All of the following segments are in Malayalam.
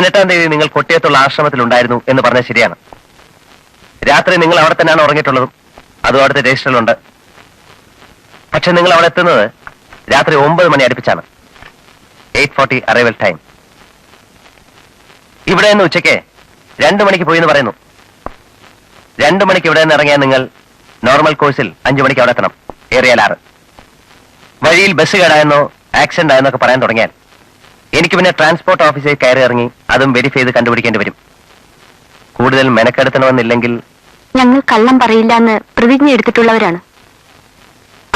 18-ാം തീയതി നിങ്ങൾ കൊട്ടിയത്തുള്ള ആശ്രമത്തിൽ ഉണ്ടായിരുന്നു എന്ന് പറഞ്ഞത് ശരിയാണ്. രാത്രി നിങ്ങൾ അവിടെ തന്നെയാണ് ഉറങ്ങിയിട്ടുള്ളതും. അതും അവിടുത്തെ രജിസ്റ്ററിലുണ്ട്. പക്ഷെ നിങ്ങൾ അവിടെ എത്തുന്നത് രാത്രി 9 മണി അടുപ്പിച്ചാണ്. 8:40 അറൈവൽ ടൈം. ഇവിടെ നിന്ന് ഉച്ചയ്ക്ക് 2 മണിക്ക് പോയി എന്ന് പറയുന്നു. 2 മണിക്ക് ഇവിടെ നിന്ന് ഇറങ്ങിയാൽ നിങ്ങൾ നോർമൽ കോഴ്സിൽ 5 മണിക്ക് അവിടെ എത്തണം. ഏറിയാൽ 6. വഴിയിൽ ബസ് കേടായെന്നോ ആക്സിഡന്റ് ആയെന്നൊക്കെ പറയാൻ തുടങ്ങിയാൽ എനിക്ക് പിന്നെ ട്രാൻസ്പോർട്ട് ഓഫീസിൽ കയറി ഇറങ്ങി അതും വെരിഫൈ ചെയ്ത് കണ്ടുപിടിക്കേണ്ടി വരും. കൂടുതൽ മെനക്കെടുത്തണമെന്നില്ലെങ്കിൽ. ഞങ്ങൾ കള്ളം പറയില്ല എന്ന് പ്രതിജ്ഞ എടുത്തിട്ടുള്ളവരാണ്.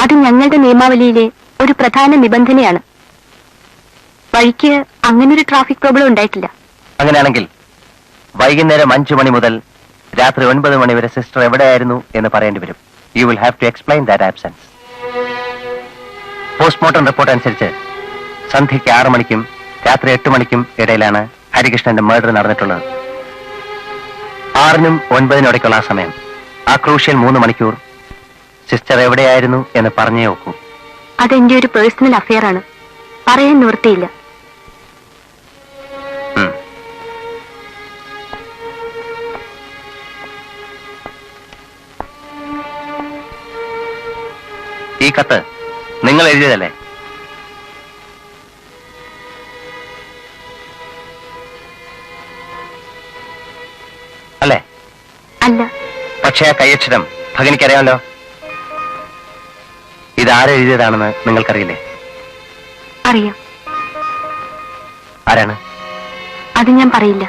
അത് ഞങ്ങളുടെ നിയമാവലിയിലെ ഒരു പ്രധാന നിബന്ധനയാണ്. വഴിക്ക് അങ്ങനൊരു ട്രാഫിക് പ്രോബ്ലം ഉണ്ടായിട്ടില്ല. അങ്ങനെയാണെങ്കിൽ വൈകുന്നേരം 5 മണി മുതൽ രാത്രി 9 മണി വരെ സിസ്റ്റർ എവിടെയായിരുന്നു എന്ന് പറയേണ്ടി വരും. You will have to explain that absence. Postmortem report അനുസരിച്ച് സന്ധ്യയ്ക്ക് 6 മണിക്കും രാത്രി 8 മണിക്കും ഇടയിലാണ് ഹരികൃഷ്ണന്റെ മർഡർ നടന്നിട്ടുള്ളത്. 6-നും 9-നും ഇടയ്ക്കുള്ള ആ സമയം, ആ ക്രൂഷ്യൽ 3 മണിക്കൂർ സിസ്റ്റർ എവിടെയായിരുന്നു എന്ന് പറഞ്ഞേ നോക്കൂ. അതെന്റെ ഒരു പേഴ്സണൽ അഫെയർ ആണ്. പറയാൻ നിവൃത്തിയില്ല. ഈ കത്ത് നിങ്ങൾ എഴുതിയതല്ലേ? അല്ലേ? അല്ല. പക്ഷേ ആ കൈയക്ഷരം ഭഗനിക്കറിയാമല്ലോ. ഇതാരെഴുതിയതാണെന്ന് നിങ്ങൾക്കറിയില്ലേ? അറിയാം. ആരാണ്? അത് ഞാൻ പറയില്ല.